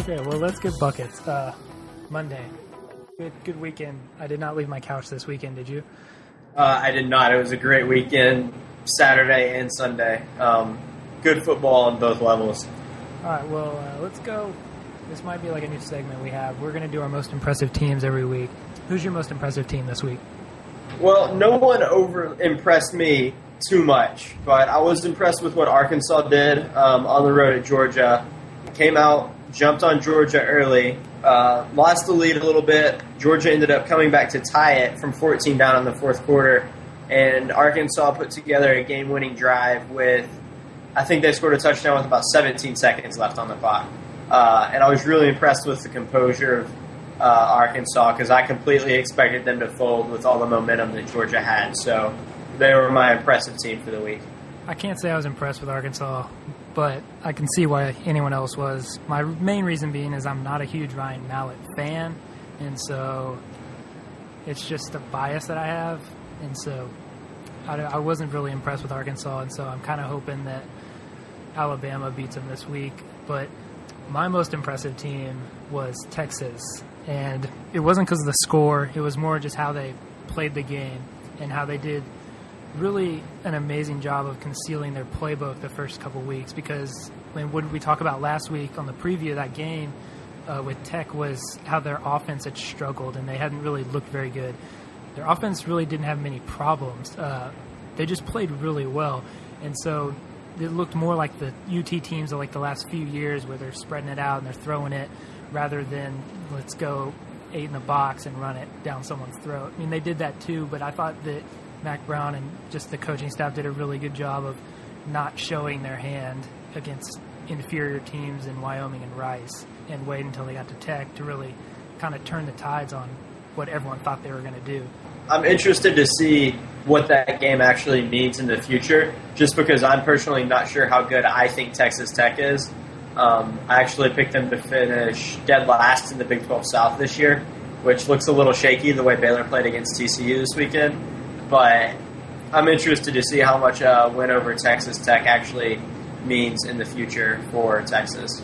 Okay, well, let's get buckets. Monday. Good weekend. I did not leave my couch this weekend, did you? I did not. It was a great weekend, Saturday and Sunday. Good football on both levels. All right, well, let's go. This might be like a new segment we have. We're going to do our most impressive teams every week. Who's your most impressive team this week? Well, no one impressed me too much, but I was impressed with what Arkansas did on the road at Georgia. Came out, jumped on Georgia early, lost the lead a little bit. Georgia ended up coming back to tie it from 14 down in the fourth quarter, and Arkansas put together a game-winning drive with, I think they scored a touchdown with about 17 seconds left on the clock. And I was really impressed with the composure of Arkansas because I completely expected them to fold with all the momentum that Georgia had. So they were my impressive team for the week. I can't say I was impressed with Arkansas, but I can see why anyone else was. My main reason being is I'm not a huge Ryan Mallett fan, and so it's just a bias that I have. And so I wasn't really impressed with Arkansas, and so I'm kind of hoping that Alabama beats them this week. But my most impressive team was Texas, and it wasn't because of the score. It was more just how they played the game and how they did really an amazing job of concealing their playbook the first couple weeks, because what we talked about last week on the preview of that game with Tech was how their offense had struggled and they hadn't really looked very good. Their offense really didn't have many problems. They just played really well, and so it looked more like the UT teams of like the last few years where they're spreading it out and they're throwing it rather than let's go 8 in the box and run it down someone's throat. I mean, they did that too, but I thought that Mac Brown and just the coaching staff did a really good job of not showing their hand against inferior teams in Wyoming and Rice and wait until they got to Tech to really kind of turn the tides on what everyone thought they were going to do. I'm interested to see what that game actually means in the future, just because I'm personally not sure how good I think Texas Tech is. I actually picked them to finish dead last in the Big 12 South this year, which looks a little shaky the way Baylor played against TCU this weekend. But I'm interested to see how much a win over Texas Tech actually means in the future for Texas.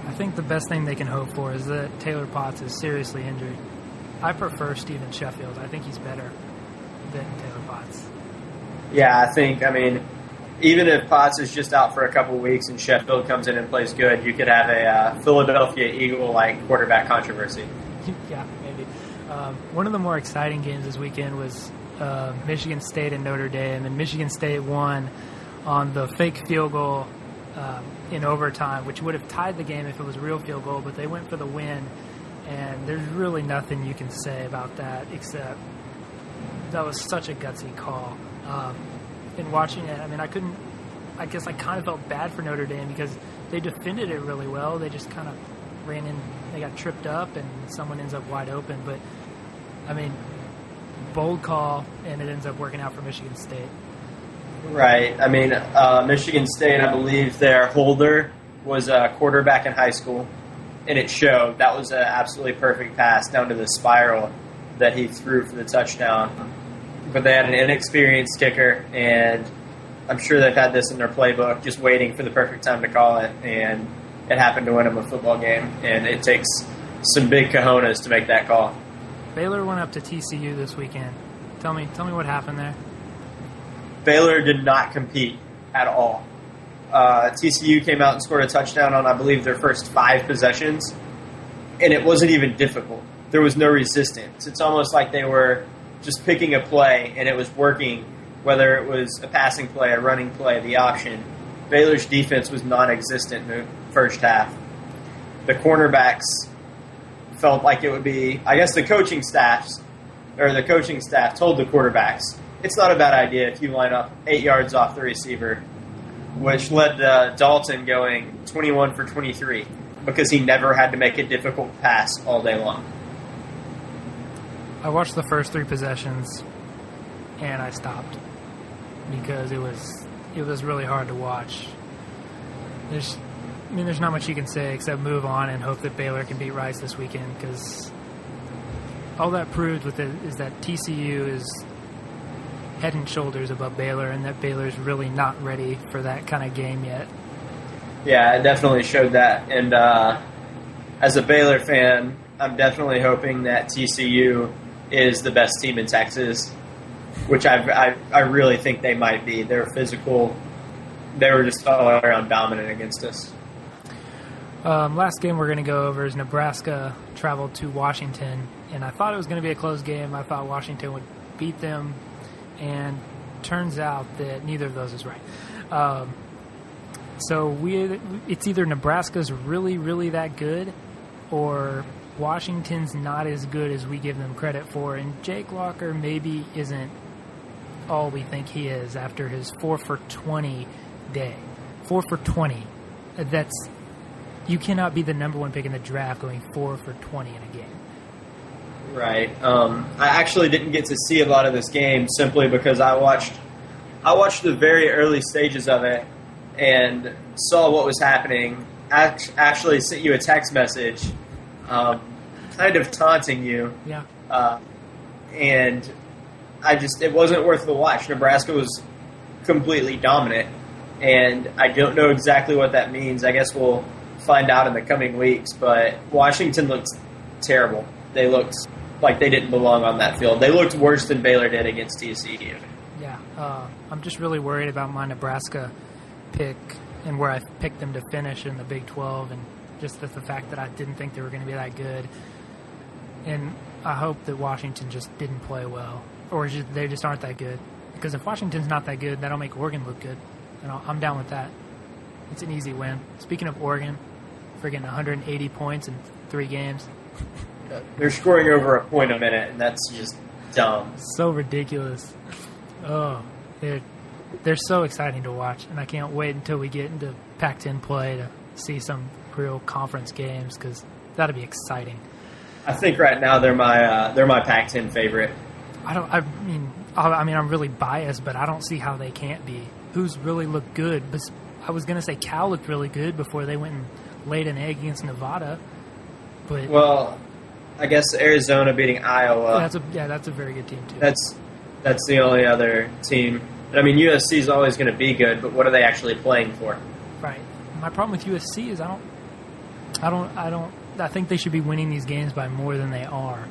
I think the best thing they can hope for is that Taylor Potts is seriously injured. I prefer Stephen Sheffield. I think he's better than Taylor Potts. Yeah, I mean, even if Potts is just out for a couple weeks and Sheffield comes in and plays good, you could have a Philadelphia Eagle-like quarterback controversy. Yeah, maybe. One of the more exciting games this weekend was Michigan State and Notre Dame, and Michigan State won on the fake field goal in overtime, which would have tied the game if it was a real field goal, but they went for the win. And there's really nothing you can say about that except that was such a gutsy call. In watching it, I mean, I guess I kind of felt bad for Notre Dame because they defended it really well. They just kind of ran in, they got tripped up, and someone ends up wide open. But, I mean, bold call, and it ends up working out for Michigan State. Right. I mean, Michigan State, I believe their holder was a quarterback in high school. And it showed. That was an absolutely perfect pass down to the spiral that he threw for the touchdown. But they had an inexperienced kicker, and I'm sure they've had this in their playbook, just waiting for the perfect time to call it, and it happened to win them a football game. And it takes some big cojones to make that call. Baylor went up to TCU this weekend. Tell me what happened there. Baylor did not compete at all. TCU came out and scored a touchdown on, I believe, their first 5 possessions, and it wasn't even difficult. There was no resistance. It's almost like they were just picking a play, and it was working, whether it was a passing play, a running play, the option. Baylor's defense was non-existent in the first half. The cornerbacks felt like it would be, I guess the coaching staff told the quarterbacks, it's not a bad idea if you line up 8 yards off the receiver, which led to Dalton going 21 for 23 because he never had to make a difficult pass all day long. I watched the first 3 possessions, and I stopped because it was really hard to watch. There's not much you can say except move on and hope that Baylor can beat Rice this weekend, because all that proved with it is that TCU is head and shoulders above Baylor, and that Baylor's really not ready for that kind of game yet. Yeah, it definitely showed that. And as a Baylor fan, I'm definitely hoping that TCU is the best team in Texas, which I really think they might be. They're physical. They were just all around dominant against us. Last game we're going to go over is Nebraska traveled to Washington, and I thought it was going to be a close game. I thought Washington would beat them, and turns out that neither of those is right. So it's either Nebraska's really, really that good, or Washington's not as good as we give them credit for, and Jake Locker maybe isn't all we think he is after his 4 for 20 day. 4 for 20. You cannot be the number one pick in the draft going 4 for 20 in a game. Right. I actually didn't get to see a lot of this game simply because I watched the very early stages of it and saw what was happening. I actually sent you a text message, kind of taunting you. Yeah. And it wasn't worth the watch. Nebraska was completely dominant, and I don't know exactly what that means. I guess we'll find out in the coming weeks, but Washington looked terrible. They looked like they didn't belong on that field. They looked worse than Baylor did against TCU. Yeah, I'm just really worried about my Nebraska pick and where I picked them to finish in the Big 12, and just the fact that I didn't think they were going to be that good. And I hope that Washington just didn't play well, or they just aren't that good. Because if Washington's not that good, that'll make Oregon look good. And I'm down with that. It's an easy win. Speaking of Oregon, friggin' 180 points in 3 games. They're scoring over a point a minute, and that's just dumb. So ridiculous. Oh, they're so exciting to watch, and I can't wait until we get into Pac-10 play to see some real conference games, because that'll be exciting. I think right now they're my Pac-10 favorite. I mean, I'm really biased, but I don't see how they can't be. Who's really looked good? But I was gonna say Cal looked really good before they went and laid an egg against Nevada. But well, I guess Arizona beating Iowa. That's a very good team too. That's the only other team. I mean, USC is always going to be good, but what are they actually playing for? Right. My problem with USC is I think they should be winning these games by more than they are.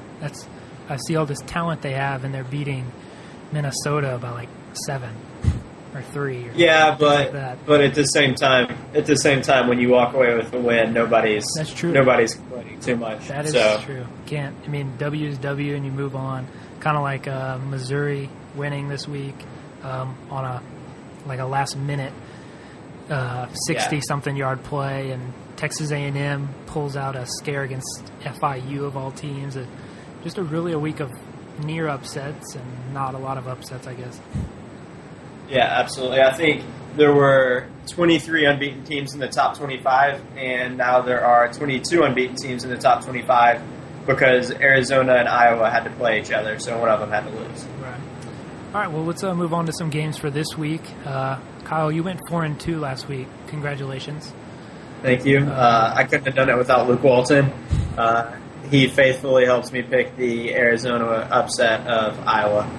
I see all this talent they have, and they're beating Minnesota by like 7 or 3. Or yeah, like but at the same time, when you walk away with a win, nobody's complaining too much. That is true. W is W, and you move on. Kind of like Missouri winning this week on a last minute 60-something yard play, and Texas A&M pulls out a scare against FIU of all teams. Just a week of near upsets and not a lot of upsets, I guess. Yeah, absolutely. I think there were 23 unbeaten teams in the top 25, and now there are 22 unbeaten teams in the top 25 because Arizona and Iowa had to play each other, so one of them had to lose. Right. All right, well, let's move on to some games for this week. Kyle, you went 4-2 last week. Congratulations. Thank you. I couldn't have done it without Luke Walton. He faithfully helps me pick the Arizona upset of Iowa.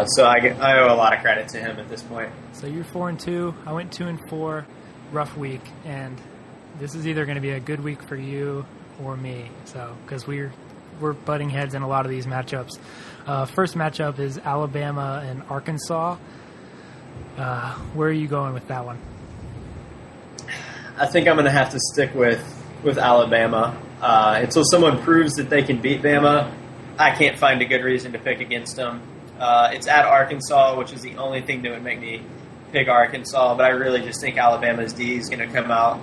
So I owe a lot of credit to him at this point. So you're 4-2. I went 2-4. Rough week, and this is either going to be a good week for you or me. So because we're butting heads in a lot of these matchups. First matchup is Alabama and Arkansas. Where are you going with that one? I think I'm going to have to stick with Alabama. Until someone proves that they can beat Bama, I can't find a good reason to pick against them. It's at Arkansas, which is the only thing that would make me pick Arkansas, but I really just think Alabama's D is going to come out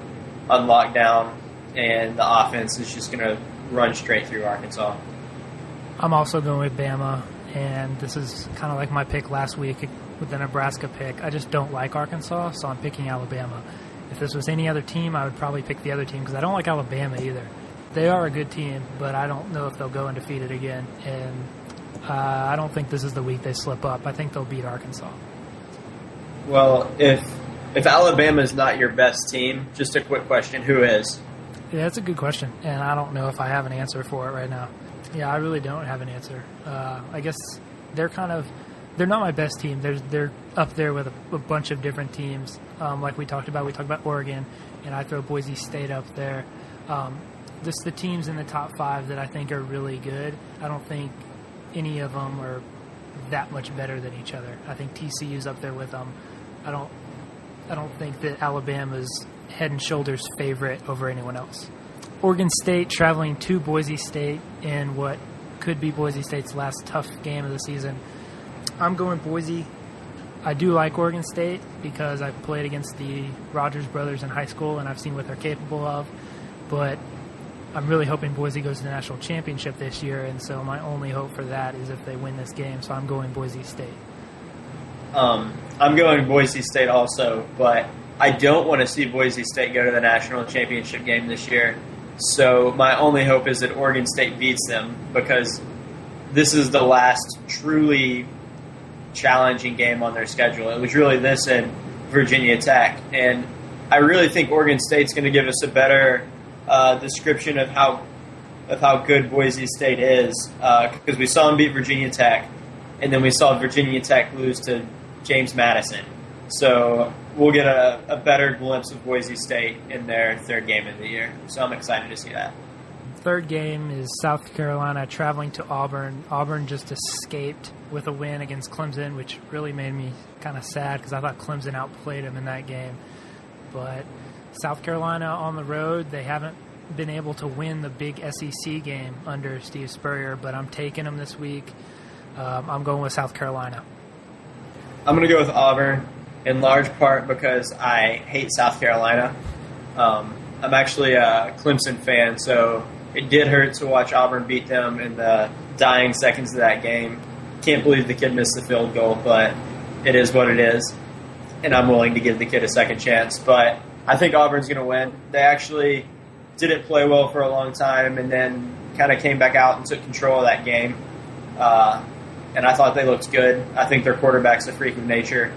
on lockdown, and the offense is just going to run straight through Arkansas. I'm also going with Bama, and this is kind of like my pick last week with the Nebraska pick. I just don't like Arkansas, so I'm picking Alabama. If this was any other team, I would probably pick the other team because I don't like Alabama either. They are a good team, but I don't know if they'll go undefeated again, and I don't think this is the week they slip up. I think they'll beat Arkansas. Well, if Alabama is not your best team, just a quick question, who is? Yeah, that's a good question, and I don't know if I have an answer for it right now. Yeah, I really don't have an answer. I guess they're not my best team. They're up there with a bunch of different teams. Like we talked about Oregon, and I throw Boise State up there. just the teams in the top 5 that I think are really good. I don't think any of them are that much better than each other. I think TCU's up there with them. I don't think that Alabama's head and shoulders favorite over anyone else. Oregon State traveling to Boise State in what could be Boise State's last tough game of the season. I'm going Boise. I do like Oregon State because I've played against the Rogers brothers in high school and I've seen what they're capable of. But I'm really hoping Boise goes to the national championship this year, and so my only hope for that is if they win this game. So I'm going Boise State. I'm going Boise State also, but I don't want to see Boise State go to the national championship game this year. So my only hope is that Oregon State beats them, because this is the last truly challenging game on their schedule. It was really this and Virginia Tech, and I really think Oregon State's going to give us a better description of how good Boise State is, because we saw them beat Virginia Tech, and then we saw Virginia Tech lose to James Madison. So we'll get a better glimpse of Boise State in their third game of the year. So I'm excited to see that. Third game is South Carolina traveling to Auburn. Auburn just escaped with a win against Clemson, which really made me kind of sad because I thought Clemson outplayed them in that game. But South Carolina on the road, they haven't been able to win the big SEC game under Steve Spurrier, but I'm taking them this week. I'm going with South Carolina. I'm going to go with Auburn, in large part because I hate South Carolina. I'm actually a Clemson fan, so it did hurt to watch Auburn beat them in the dying seconds of that game. Can't believe the kid missed the field goal, but it is what it is, and I'm willing to give the kid a second chance. But I think Auburn's going to win. They actually didn't play well for a long time and then kind of came back out and took control of that game. And I thought they looked good. I think their quarterback's a freak of nature.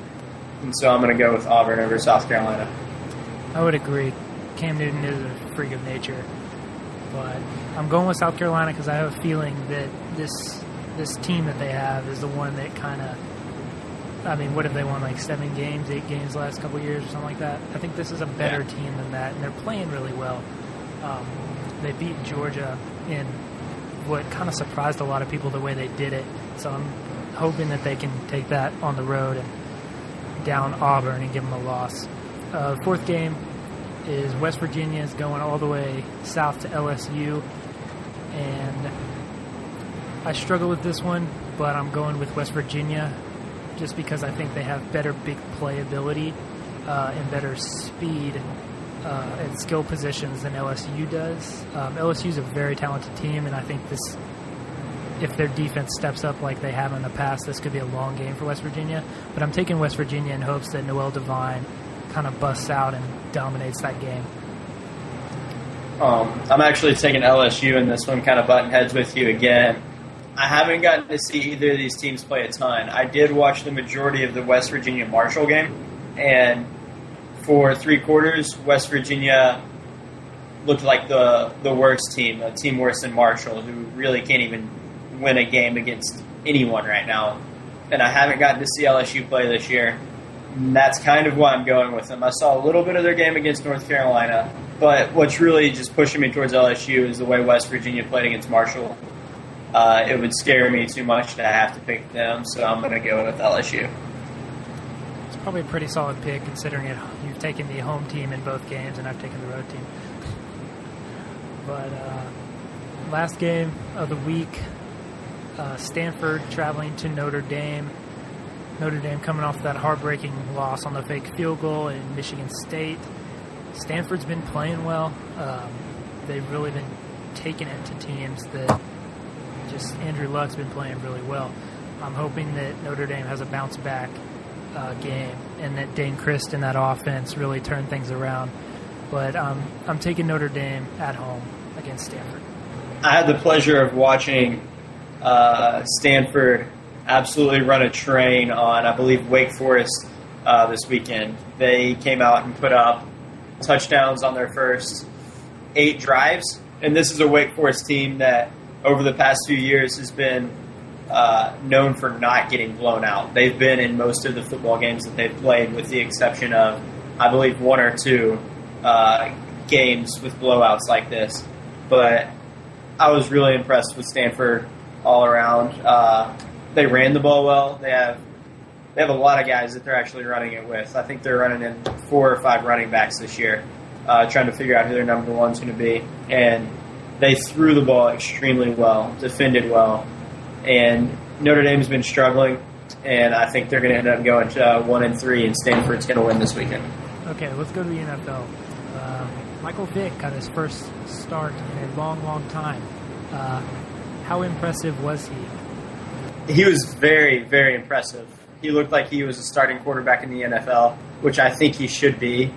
And so I'm going to go with Auburn over South Carolina. I would agree. Cam Newton is a freak of nature. But I'm going with South Carolina because I have a feeling that this team that they have is the one that kind of, I mean, what have they won, like 7 games, 8 games the last couple of years or something like that? I think this is a better team than that, and they're playing really well. They beat Georgia in what kind of surprised a lot of people the way they did it. So I'm hoping that they can take that on the road and down Auburn and give them a loss. Fourth game is West Virginia is going all the way south to LSU, and I struggle with this one, but I'm going with West Virginia just because I think they have better big play ability and better speed and skill positions than LSU does. LSU is a very talented team, and I think if their defense steps up like they have in the past, this could be a long game for West Virginia. But I'm taking West Virginia in hopes that Noel Devine kind of busts out and dominates that game. I'm actually taking LSU in this one, kind of butting heads with you again. I haven't gotten to see either of these teams play a ton. I did watch the majority of the West Virginia-Marshall game, and for 3 quarters, West Virginia looked like the worst team, a team worse than Marshall, who really can't even win a game against anyone right now. And I haven't gotten to see LSU play this year. And that's kind of why I'm going with them. I saw a little bit of their game against North Carolina, but what's really just pushing me towards LSU is the way West Virginia played against Marshall. It would scare me too much to have to pick them, so I'm going to go with LSU. It's probably a pretty solid pick considering you've taken the home team in both games and I've taken the road team. But last game of the week, Stanford traveling to Notre Dame. Notre Dame coming off that heartbreaking loss on the fake field goal in Michigan State. Stanford's been playing well. They've really been taking it to teams that just Andrew Luck's been playing really well. I'm hoping that Notre Dame has a bounce-back game and that Dane Christ and that offense really turn things around. But I'm taking Notre Dame at home against Stanford. I had the pleasure of watching Stanford absolutely run a train on, I believe, Wake Forest this weekend. They came out and put up touchdowns on their first 8 drives, and this is a Wake Forest team that over the past few years has been known for not getting blown out. They've been in most of the football games that they've played, with the exception of, I believe, 1 or 2 games with blowouts like this. but I was really impressed with Stanford all around. They ran the ball well. They have a lot of guys that they're actually running it with. I think they're running in 4 or 5 running backs this year, trying to figure out who their number one's going to be. And they threw the ball extremely well, defended well, and Notre Dame's been struggling. And I think they're going to end up going to 1-3, and Stanford's going to win this weekend. Okay, let's go to the NFL. Michael Vick got his first start in a long, long time. How impressive was he? He was very, very impressive. He looked like he was a starting quarterback in the NFL, which I think he should be.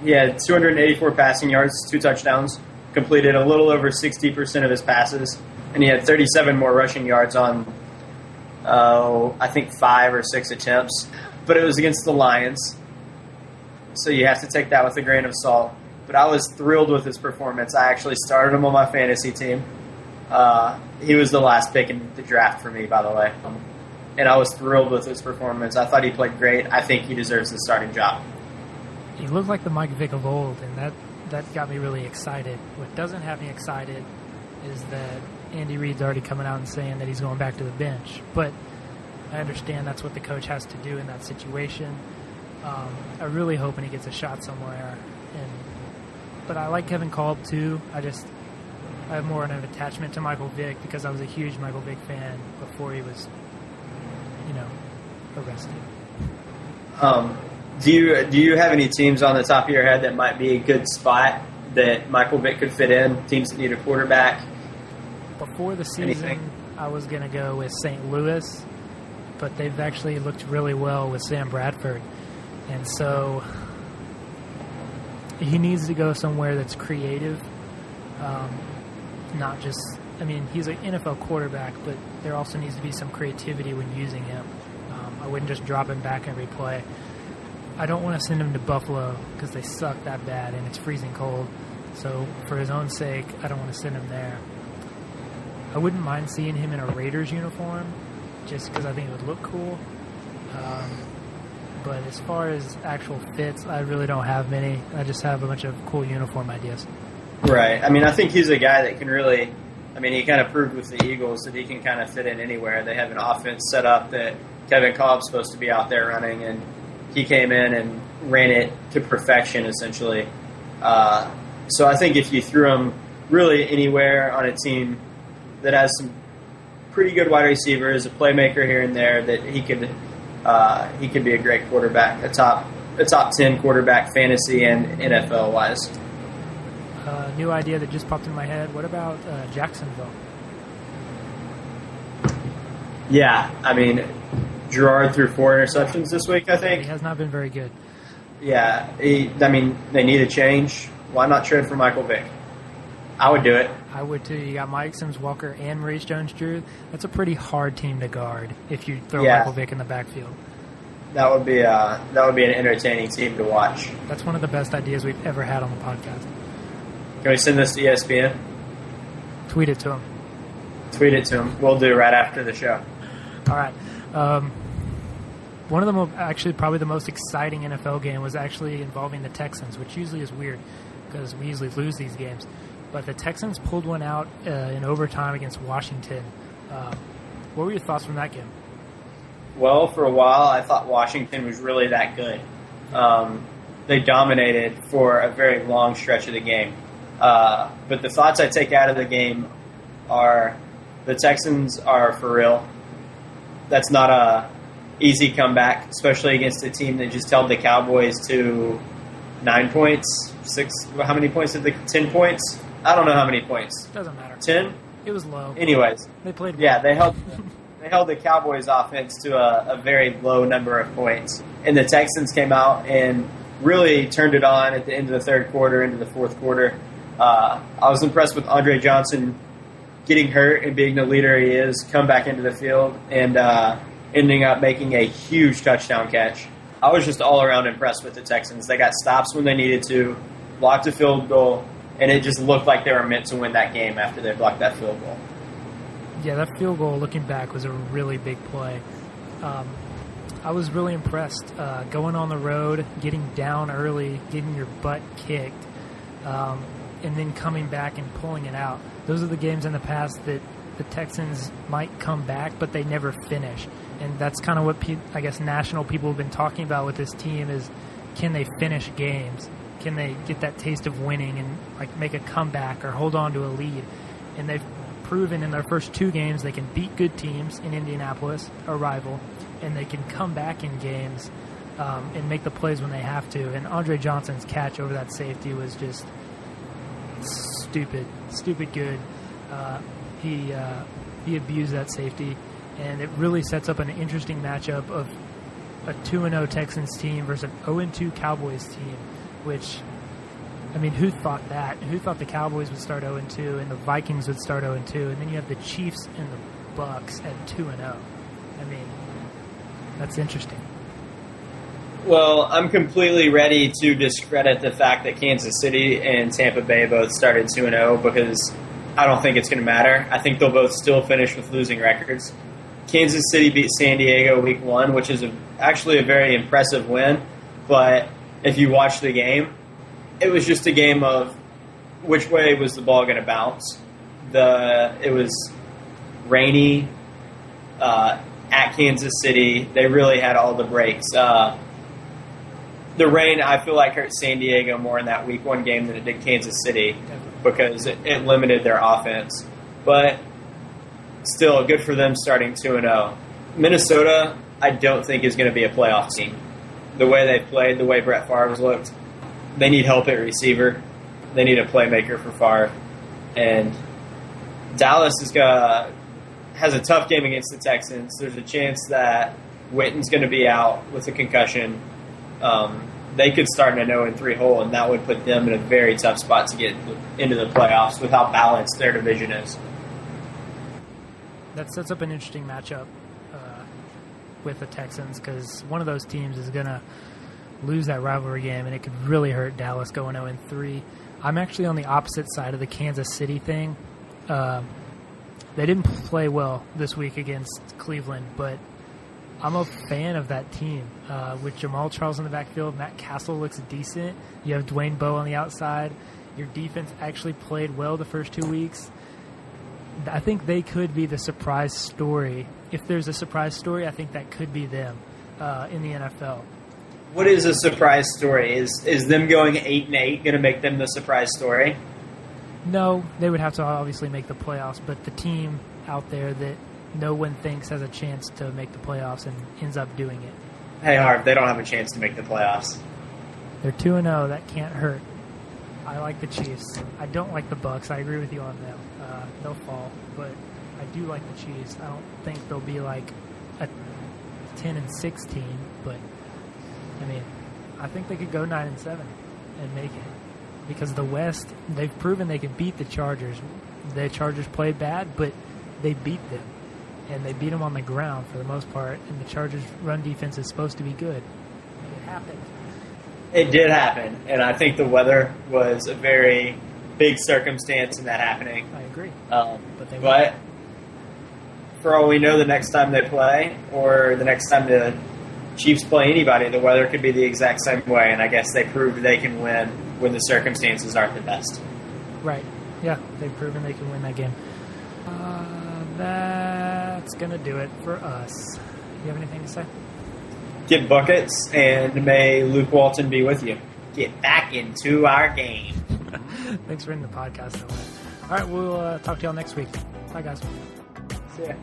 He had 284 passing yards, 2 touchdowns, completed a little over 60% of his passes, and he had 37 more rushing yards on, I think 5 or 6 attempts. But it was against the Lions, so you have to take that with a grain of salt. But I was thrilled with his performance. I actually started him on my fantasy team. He was the last pick in the draft for me, by the way. And I was thrilled with his performance. I thought he played great. I think he deserves the starting job. He looked like the Mike Vick of old, and that got me really excited. What doesn't have me excited is that Andy Reid's already coming out and saying that he's going back to the bench. But I understand that's what the coach has to do in that situation. I'm really hoping he gets a shot somewhere. But I like Kevin Kolb too. I have more of an attachment to Michael Vick because I was a huge Michael Vick fan before he was, arrested. Do you have any teams on the top of your head that might be a good spot that Michael Vick could fit in? Teams that need a quarterback? Before the season, Anything? I was going to go with St. Louis, but they've actually looked really well with Sam Bradford. And so he needs to go somewhere that's creative, not just – he's an NFL quarterback, but there also needs to be some creativity when using him. I wouldn't just drop him back every play. I don't want to send him to Buffalo because they suck that bad and it's freezing cold. So for his own sake, I don't want to send him there. I wouldn't mind seeing him in a Raiders uniform just because I think it would look cool. But as far as actual fits, I really don't have many. I just have a bunch of cool uniform ideas. Right. I think he's a guy that can really – he kind of proved with the Eagles that he can kind of fit in anywhere. They have an offense set up that Kevin Kolb's supposed to be out there running, and he came in and ran it to perfection, essentially. So I think if you threw him really anywhere on a team that has some pretty good wide receivers, a playmaker here and there, that he could be a great quarterback, a top 10 quarterback, fantasy and NFL wise. New idea that just popped in my head. What about Jacksonville? Yeah, Gerard threw 4 interceptions this week, I think. He has not been very good. Yeah, they need a change. Why not trade for Michael Vick? I would do it. I would too. You got Mike Sims Walker and Maurice Jones-Drew. That's a pretty hard team to guard if you throw Michael Vick in the backfield. That would be an entertaining team to watch. That's one of the best ideas we've ever had on the podcast. Can we send this to ESPN? Tweet it to him. Tweet it to him. We'll do right after the show. All right. One of the probably the most exciting NFL game was actually involving the Texans, which usually is weird because we usually lose these games. But the Texans pulled one out in overtime against Washington. What were your thoughts from that game? Well, for a while, I thought Washington was really that good. They dominated for a very long stretch of the game. But the thoughts I take out of the game are the Texans are for real. That's not a easy comeback, especially against a team that just held the Cowboys to 9 points, 6. How many points did 10 points? I don't know how many points. Doesn't matter. 10? It was low. Anyways, they played well. Yeah, they held the Cowboys offense to a very low number of points. And the Texans came out and really turned it on at the end of the third quarter, into the fourth quarter. I was impressed with Andre Johnson getting hurt and being the leader he is, come back into the field, and ending up making a huge touchdown catch. I was just all around impressed with the Texans. They got stops when they needed to, blocked a field goal, and it just looked like they were meant to win that game after they blocked that field goal. Yeah, that field goal, looking back, was a really big play. I was really impressed. Going on the road, getting down early, getting your butt kicked. and then coming back and pulling it out. Those are the games in the past that the Texans might come back, but they never finish. And that's kind of what I guess national people have been talking about with this team is, can they finish games? Can they get that taste of winning and like make a comeback or hold on to a lead? And they've proven in their first 2 games they can beat good teams in Indianapolis, a rival, and they can come back in games and make the plays when they have to. And Andre Johnson's catch over that safety was just stupid good. He abused that safety, and it really sets up an interesting matchup of a 2-0 Texans team versus an 0-2 Cowboys team, which, I mean, who thought that? Who thought the Cowboys would start 0-2 and the Vikings would start 0-2, and then you have the Chiefs and the Bucks at 2-0. I mean, that's interesting. Well, I'm completely ready to discredit the fact that Kansas City and Tampa Bay both started 2-0 because I don't think it's going to matter. I think they'll both still finish with losing records. Kansas City beat San Diego week 1, which is actually a very impressive win. But if you watch the game, it was just a game of which way was the ball going to bounce. It was rainy at Kansas City. They really had all the breaks. The rain, I feel like, hurt San Diego more in that week 1 game than it did Kansas City because it limited their offense. But still, good for them starting 2-0. Minnesota, I don't think is going to be a playoff team. The way they played, the way Brett Favre's looked, they need help at receiver. They need a playmaker for Favre. And Dallas has a tough game against the Texans. There's a chance that Witten's going to be out with a concussion. They could start in an 0-3 hole, and that would put them in a very tough spot to get into the playoffs with how balanced their division is. That sets up an interesting matchup with the Texans because one of those teams is going to lose that rivalry game, and it could really hurt Dallas going 0-3. I'm actually on the opposite side of the Kansas City thing. They didn't play well this week against Cleveland, but I'm a fan of that team. With Jamal Charles in the backfield, Matt Castle looks decent. You have Dwayne Bowe on the outside. Your defense actually played well the first 2 weeks. I think they could be the surprise story. If there's a surprise story, I think that could be them in the NFL. What is a surprise story? Is them going 8-8 going to make them the surprise story? No, they would have to obviously make the playoffs, but the team out there that no one thinks has a chance to make the playoffs and ends up doing it. Hey, Harv, they don't have a chance to make the playoffs. They're 2-0. That can't hurt. I like the Chiefs. I don't like the Bucks. I agree with you on them. They'll fall, but I do like the Chiefs. I don't think they'll be like a 10-6 team, but I mean, I think they could go 9-7 and make it because the West, they've proven they can beat the Chargers. The Chargers played bad, but they beat them, and they beat them on the ground for the most part, and the Chargers' run defense is supposed to be good. It happened. It did happen, and I think the weather was a very big circumstance in that happening. I agree. But for all we know, the next time they play or the next time the Chiefs play anybody, the weather could be the exact same way, and I guess they proved they can win when the circumstances aren't the best. Right. Yeah, they've proven they can win that game. That's going to do it for us. Do you have anything to say? Get buckets, and may Luke Walton be with you. Get back into our game. Thanks for ending the podcast. All right, we'll talk to y'all next week. Bye, guys. See ya.